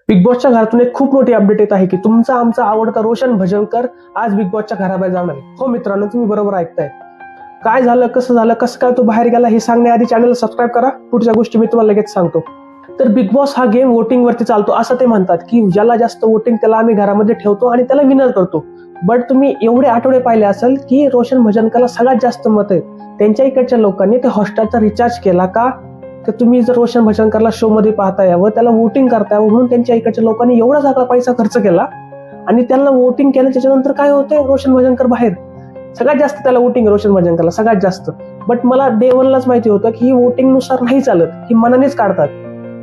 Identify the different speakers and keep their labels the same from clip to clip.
Speaker 1: Big बॉसच्या घरातून एक खूप मोठी अपडेट येत आहे की तुमचा आमचा आवडता रोशन भजनकर आज बिग बॉसच्या घराबाहेर जाणार आहे. हो मित्रांनो, तुम्ही बरोबर ऐकताय. काय झालं, कसं काय तो बाहेर गेला हे सांगण्याआधी चॅनल सबस्क्राईब करा. पुढच्या गोष्टी मी तुम्हाला लगेच सांगतो. तर बिग बॉस हा गेम वोटिंग वरती चालतो असं ते म्हणतात की ज्याला जास्त वोटिंग त्याला आम्ही घरामध्ये ठेवतो आणि त्याला विनर करतो. बट तुम्ही एवढे आठवडे पाहिले असेल की रोशन भजनकरला सगळ्यात जास्त मत आहेत. त्यांच्या इकडच्या लोकांनी ते हॉटस्टारचा रिचार्ज केला का, तर तुम्ही जर रोशन भजनकरला शो मध्ये पाहता यावं, त्याला वोटिंग करता यावं म्हणून त्यांच्या इकडच्या लोकांनी एवढा सगळा पैसा खर्च केला. आणि त्यांना वोटिंग केलं त्याच्यानंतर काय होतंय, रोशन भजनकर बाहेर. सगळ्यात जास्त त्याला वोटिंग रोशन भजनकरला सगळ्यात जास्त. बट मला डे 1 लाच माहिती होतं की ही वोटिंग नुसार नाही चालत, ही मनानेच काढतात.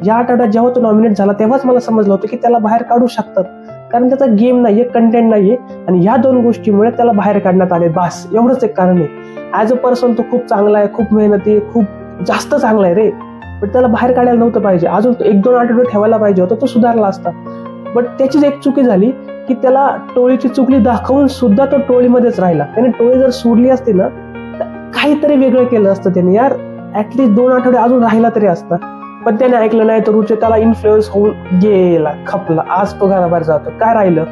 Speaker 1: या आठवड्यात जेव्हा तो नॉमिनेट झाला तेव्हाच मला समजलं होतं की त्याला बाहेर काढू शकतात, कारण त्याचा गेम नाहीये, कंटेंट नाहीये. आणि ह्या दोन गोष्टीमुळे त्याला बाहेर काढण्यात आले. बास, एवढंच एक कारण आहे. ऍज अ पर्सन तो खूप चांगला आहे, खूप मेहनती आहे, खूप जास्त चांगला आहे रे. बट त्याला बाहेर काढायला नव्हतं पाहिजे. अजून 1-2 आठवडे ठेवायला पाहिजे होतं, तो सुधारला असता. बट त्याचीच एक चुकी झाली की त्याला टोळीची चुकली दाखवून सुद्धा तो टोळीमध्येच राहिला. त्याने टोळी जर सोडली असती ना, तर काहीतरी वेगळं केलं असतं त्याने. यार ऍटलीस्ट 2 आठवडे अजून राहिला तरी असता. पण त्याने ऐकलं नाही, तर रुचे त्याला इन्फ्लुएन्स होऊन गेला, खपला. आज तो घराबाहेर जातो. काय राहिलं?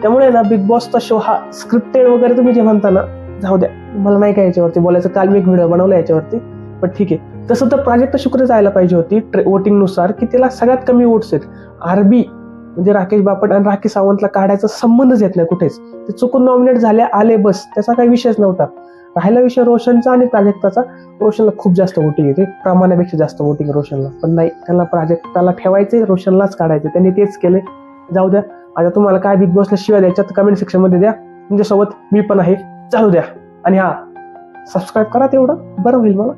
Speaker 1: त्यामुळे ना बिग बॉसचा शो हा स्क्रिप्टेड वगैरे तुम्ही जे म्हणता ना, जाऊ द्या, मला नाही काय याच्यावरती बोलायचं. काल मी एक व्हिडिओ बनवला याच्यावरती, पण ठीक आहे. तसं तर प्राजक्ता शुक्र जायला पाहिजे होती वोटिंग नुसार, की त्याला सगळ्यात कमी वोट्स आहेत. आरबी म्हणजे राकेश बापट आणि राखी सावंतला काढायचा संबंधच येत नाही कुठेच. ते चुकून नॉमिनेट झाले, आले, बस. त्याचा काही विषयच नव्हता. राहिला विषय रोशनचा आणि प्राजक्ताचा. रोशनला खूप जास्त वोटिंग येते, प्रमाणापेक्षा जास्त वोटिंग रोशनला. पण नाही, त्यांना प्राजक्ताला ठेवायचे, रोशनलाच काढायचे. त्यांनी तेच केले. जाऊ द्या. आता तुम्हाला काय बिग बॉसला शिवाय द्यायच्या तर कमेंट सेक्शन मध्ये द्या. तुमच्यासोबत मी पण आहे, चालू द्या. आणि हा, सबस्क्राईब करा, तेवढं बरं होईल मला.